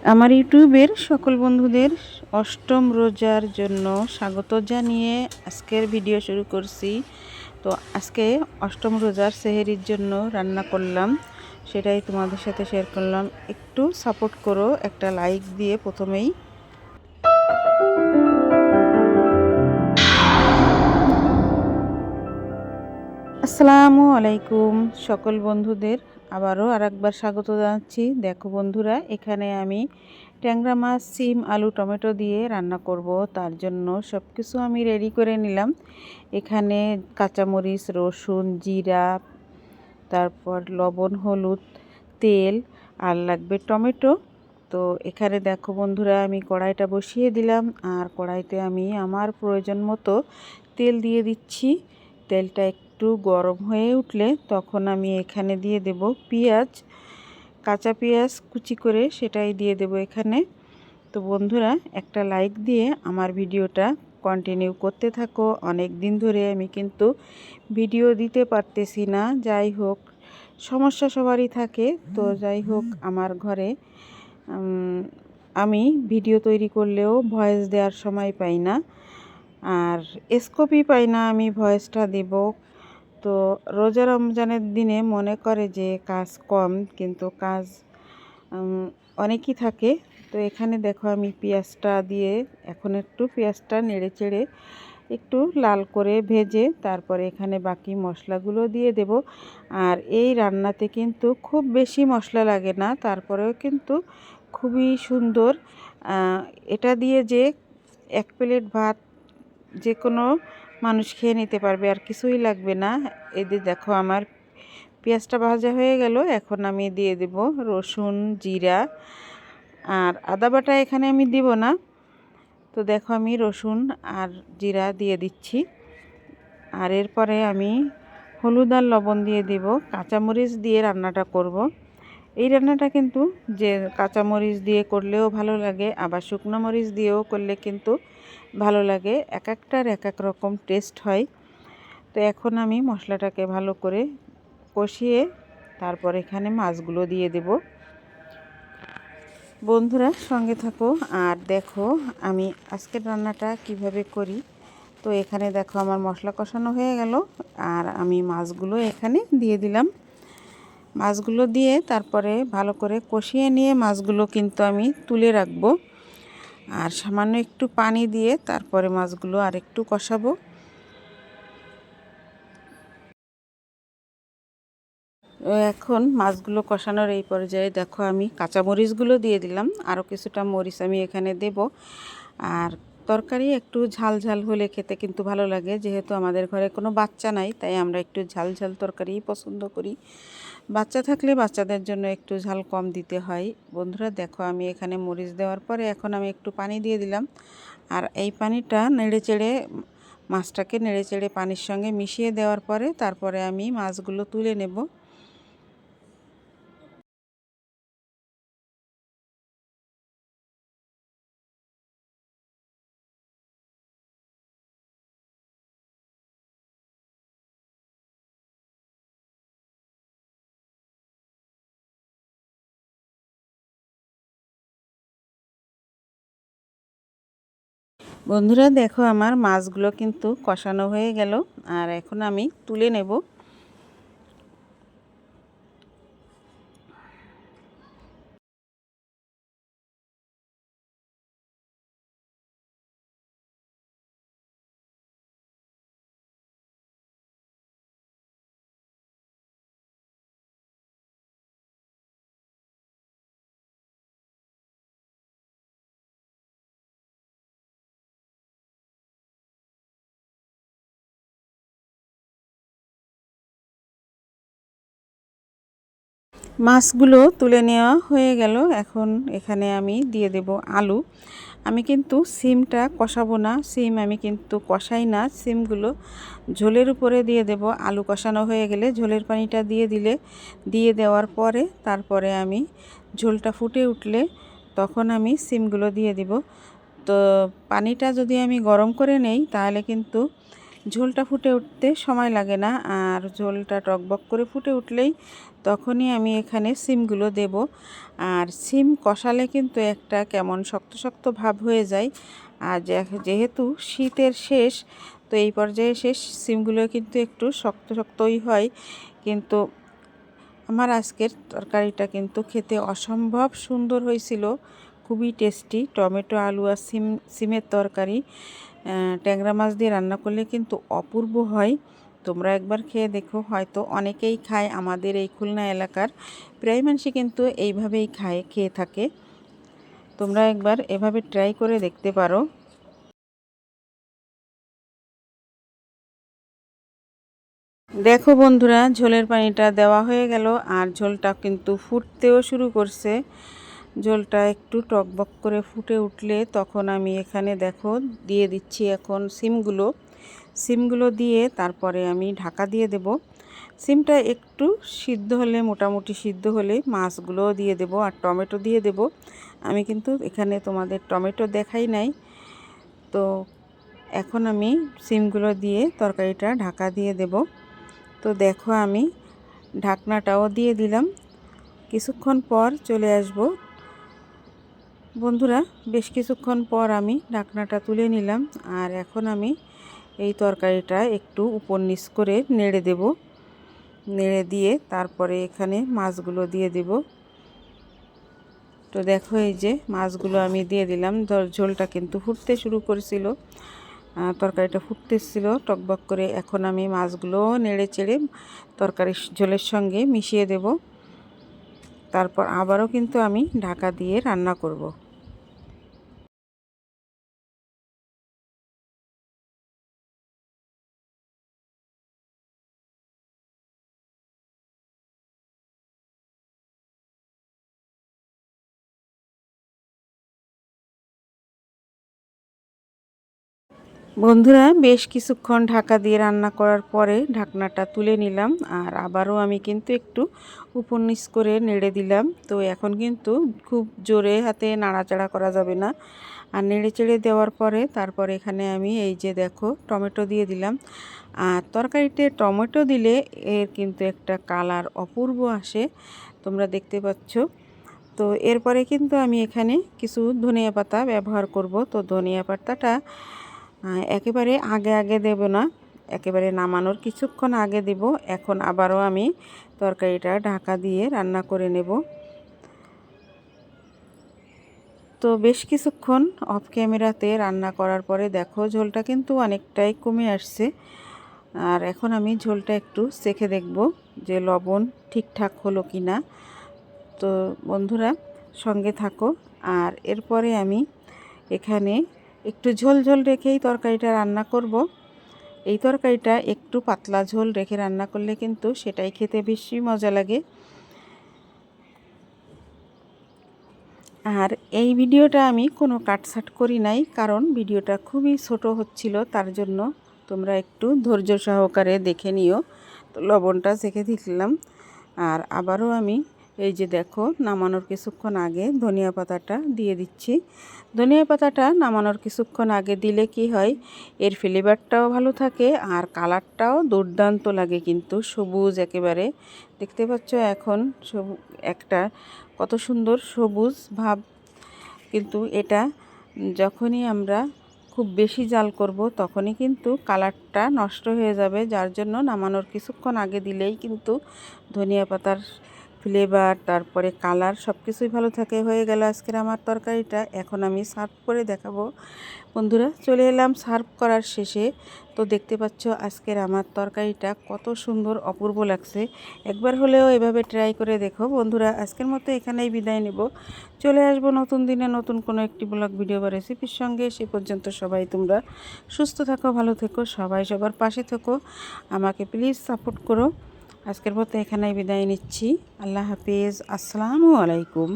আমার ইউটিউবের সকল বন্ধুদের অষ্টম রোজার জন্য স্বাগত জানিয়ে আজকের ভিডিও শুরু করছি। তো আজকে অষ্টম রোজার সেহেরির জন্য রান্না করলাম, সেটাই তোমাদের সাথে শেয়ার করলাম। একটু সাপোর্ট করো একটা লাইক দিয়ে প্রথমেই। আসসালামু আলাইকুম সকল বন্ধুদের আবারও আরেকবার স্বাগত জানাচ্ছি। দেখো বন্ধুরা, এখানে আমি ট্যাংরা মাছ, সিম, আলু, টমেটো দিয়ে রান্না করব। তার জন্য সব কিছু আমি রেডি করে নিলাম। এখানে কাঁচামরিচ, রসুন, জিরা, তারপর লবণ, হলুদ, তেল, আর লাগবে টমেটো। তো এখানে দেখো বন্ধুরা, আমি কড়াইটা বসিয়ে দিলাম, আর কড়াইতে আমি আমার প্রয়োজন মতো তেল দিয়ে দিচ্ছি। তেলটা একটু গরম হয়ে উঠলে তখন আমি এখানে দিয়ে দেব পেঁয়াজ, কাঁচা পেঁয়াজ কুচি করে সেটাই দিয়ে দেব এখানে। তো বন্ধুরা, একটা লাইক দিয়ে আমার ভিডিওটা কন্টিনিউ করতে থাকো। অনেক দিন ধরে আমি কিন্তু ভিডিও দিতে পারতেছি না, যাই হোক সমস্যা সবারই থাকে। তো যাই হোক, আমার ঘরে আমি ভিডিও তৈরি করলেও ভয়েস দেওয়ার সময় পাই না, আর স্কোপই পাই না আমি ভয়েসটা দেব। তো রোজা রমজানের দিনে মনে করে যে কাজ কম, কিন্তু কাজ অনেকই থাকে। তো এখানে দেখো আমি পেঁয়াজটা দিয়ে এখন একটু পেঁয়াজটা নেড়ে চেড়ে একটু লাল করে ভেজে তারপরে এখানে বাকি মশলাগুলো দিয়ে দেব। আর এই রান্নাতে কিন্তু খুব বেশি মশলা লাগে না, তারপরেও কিন্তু খুবই সুন্দর। এটা দিয়ে যে এক প্লেট ভাত যে কোনো মানুষ খেয়ে নিতে পারবে, আর কিছুই লাগবে না। এদের দেখো আমার পেঁয়াজটা ভাজা হয়ে গেল, এখন আমি দিয়ে দেব রসুন, জিরা, আর আদা বাটা এখানে আমি দিব না। তো দেখো আমি রসুন আর জিরা দিয়ে দিচ্ছি, আর এরপরে আমি হলুদ আর লবণ দিয়ে দিব। কাঁচামরিচ দিয়ে রান্নাটা করব। এই রান্নাটা কিন্তু যে কাঁচামরিচ দিয়ে করলেও ভালো লাগে, আবার শুকনো মরিচ দিয়েও করলে কিন্তু ভালো লাগে। এক একটার এক এক রকম টেস্ট হয়। তো এখন আমি মশলাটাকে ভালো করে কষিয়ে তারপর এখানে মাছগুলো দিয়ে দেব। বন্ধুরা সঙ্গে থাকো আর দেখো আমি আজকের রান্নাটা কিভাবে করি। তো এখানে দেখো আমার মশলা কষানো হয়ে গেল, আর আমি মাছগুলো এখানে দিয়ে দিলাম। মাছগুলো দিয়ে তারপরে ভালো করে কষিয়ে নিয়ে মাছগুলো কিন্তু আমি তুলে রাখবো, আর সামান্য একটু পানি দিয়ে তারপরে মাছগুলো আর একটু কষাবো। এখন মাছগুলো কষানোর এই পর্যায়ে দেখো আমি কাঁচামরিচগুলো দিয়ে দিলাম, আরও কিছুটা মরিচ আমি এখানে দেব। আর তরকারি একটু ঝাল ঝাল হলে খেতে কিন্তু ভালো লাগে। যেহেতু আমাদের ঘরে কোনো বাচ্চা নাই, তাই আমরা একটু ঝাল ঝাল তরকারিই পছন্দ করি। বাচ্চা থাকলে বাচ্চাদের জন্য একটু ঝাল কম দিতে হয়। বন্ধুরা দেখো আমি এখানে মরিচ দেওয়ার পরে এখন আমি একটু পানি দিয়ে দিলাম, আর এই পানিটা নেড়ে চেড়ে মাছটাকে নেড়ে চেড়ে পানির সঙ্গে মিশিয়ে দেওয়ার পরে তারপরে আমি মাছগুলো তুলে নেব। বন্ধুরা দেখো আমার মাছগুলো কিন্তু কষানো হয়ে গেল, আর এখন আমি তুলে নেব। মাছগুলো তুলে নেওয়া হয়ে গেল, এখন এখানে আমি দিয়ে দেব আলু। আমি কিন্তু সিমটা কষাবো না, সিম আমি কিন্তু কষাই না, সিমগুলো ঝোলের উপরে দিয়ে দেব। আলু কষানো হয়ে গেলে ঝোলের পানিটা দিয়ে দেওয়ার পরে তারপরে আমি ঝোলটা ফুটে উঠলে তখন আমি সিমগুলো দিয়ে দিব। তো পানিটা যদি আমি গরম করে নেই তাহলে কিন্তু ঝোলটা ফুটে উঠতে সময় লাগে না, আর ঝোলটা টকবক করে ফুটে উঠলেই তখনই আমি এখানে সিমগুলো দেব। আর সিম কষালে কিন্তু একটা কেমন শক্ত শক্ত ভাব হয়ে যায়। আর যেহেতু শীতের শেষ, তো এই পর্যায়ে শেষ সিমগুলো কিন্তু একটু শক্ত শক্তই হয়। কিন্তু আমার আজকের তরকারিটা কিন্তু খেতে অসম্ভব সুন্দর হয়েছিল, খুবই টেস্টি। টমেটো আলু আর সিমের তরকারি ট্যাংরা মাছ দিয়ে রান্না করলে কিন্তু অপূর্ব হয়। তোমরা একবার খেয়ে দেখো, হয়তো অনেকেই খায়, আমাদের এই খুলনা এলাকার প্রায় মানুষই কিন্তু এইভাবেই খেয়ে থাকে। তোমরা একবার এভাবে ট্রাই করে দেখতে পারো। দেখো বন্ধুরা, ঝোলের পানিটা দেওয়া হয়ে গেল আর ঝোলটা কিন্তু ফুটতেও শুরু করছে। ঝোলটা একটু টকবক করে ফুটে উঠলে তখন আমি এখানে দেখো দিয়ে দিচ্ছি এখন সিমগুলো দিয়ে তারপরে আমি ঢাকা দিয়ে দেব। সিমটা একটু সিদ্ধ হলে, মোটামুটি সিদ্ধ হলে মাছগুলোও দিয়ে দেব আর টমেটো দিয়ে দেব। আমি কিন্তু এখানে তোমাদের টমেটো দেখাই নাই। তো এখন আমি সিমগুলো দিয়ে তরকারিটা ঢাকা দিয়ে দেব। তো দেখো আমি ঢাকনাটাও দিয়ে দিলাম। কিছুক্ষণ পর চলে আসব বন্ধুরা। বেশ কিছুক্ষণ পর আমি ঢাকনাটা তুলে নিলাম আর এখন আমি এই তরকারিটা একটু উপর নিচ করে নেড়ে দেব। নেড়ে দিয়ে তারপরে এখানে মাছগুলো দিয়ে দেব। তো দেখো এই যে মাছগুলো আমি দিয়ে দিলাম। ঝোলটা কিন্তু ফুটতে শুরু করেছিল, তরকারিটা ফুটতেছিল টকবক করে। এখন আমি মাছগুলো নেড়ে চেড়ে তরকারির ঝোলের সঙ্গে মিশিয়ে দেব। তারপর আবারও কিন্তু আমি ঢাকা দিয়ে রান্না করব। বন্ধুরা, বেশ কিছুক্ষণ ঢাকা দিয়ে রান্না করার পরে ঢাকনাটা তুলে নিলাম আর আবারও আমি কিন্তু একটু উপর নিচ করে নেড়ে দিলাম। তো এখন কিন্তু খুব জোরে হাতে নাড়াচাড়া করা যাবে না। আর নেড়ে চেড়ে দেওয়ার পরে তারপরে এখানে আমি এই যে দেখো টমেটো দিয়ে দিলাম। আর তরকারিতে টমেটো দিলে এর কিন্তু একটা কালার অপূর্ব আসে, তোমরা দেখতে পাচ্ছ। তো এরপরে কিন্তু আমি এখানে কিছু ধনিয়া পাতা ব্যবহার করব। তো ধনিয়া পাতাটা একেবারে আগে আগে দেব না, একেবারে নামানোর কিছুক্ষণ আগে দেব। এখন আবারও আমি তরকারিটা ঢাকা দিয়ে রান্না করে নেব। তো বেশ কিছুক্ষণ অফ ক্যামেরাতে রান্না করার পরে দেখো ঝোলটা কিন্তু অনেকটাই কমে আসছে। আর এখন আমি ঝোলটা একটু চেখে দেখব যে লবণ ঠিকঠাক হলো কি না। তো বন্ধুরা সঙ্গে থাকো। আর এরপরে আমি এখানে একটু ঝোল ঝোল রেখেই তরকারিটা রান্না করব। এই তরকারিটা একটু পাতলা ঝোল রেখে রান্না করলে কিন্তু সেটাই খেতে বেশি মজা লাগে। আর এই ভিডিওটা আমি কোনো কাটছাট করি নাই, কারণ ভিডিওটা খুবই ছোট হচ্ছিল, তার জন্য তোমরা একটু ধৈর্য সহকারে দেখে নিও। তো লবণটা চেখে দিলাম। আর আবারও আমি এই যে দেখো নামানোর কিছুক্ষণ আগে ধনিয়া পাতাটা দিয়ে দিচ্ছি। ধনিয়া পাতাটা নামানোর কিছুক্ষণ আগে দিলে কি হয়, এর ফ্লেভারটাও ভালো থাকে আর কালারটাও দুর্দান্ত লাগে, কিন্তু সবুজ একেবারে। দেখতে পাচ্ছ এখন একটা কত সুন্দর সবুজ ভাব। কিন্তু এটা যখনই আমরা খুব বেশি জাল করব তখনই কিন্তু কালারটা নষ্ট হয়ে যাবে, যার জন্য নামানোর কিছুক্ষণ আগে দিলেই কিন্তু ধনিয়া পাতার ফ্লেভার তারপরে কালার সব কিছুই ভালো থাকে। হয়ে গেল আজকের আমার তরকারিটা। এখন আমি সার্ভ করে দেখাবো। বন্ধুরা চলে এলাম সার্ভ করার শেষে। তো দেখতে পাচ্ছ আজকের আমার তরকারিটা কত সুন্দর অপূর্ব লাগছে। একবার হলেও এভাবে ট্রাই করে দেখো বন্ধুরা। আজকের মতো এখানেই বিদায় নেব। চলে আসবো নতুন দিনে নতুন কোনো একটি ব্লগ ভিডিও বা রেসিপির সঙ্গে। সে পর্যন্ত সবাই তোমরা সুস্থ থাকো, ভালো থেকো, সবাই সবার পাশে থেকো, আমাকে প্লিজ সাপোর্ট করো। আজকের মতো এখানেই বিদায় নিচ্ছি। আল্লাহ হাফিজ, আসসালামু আলাইকুম।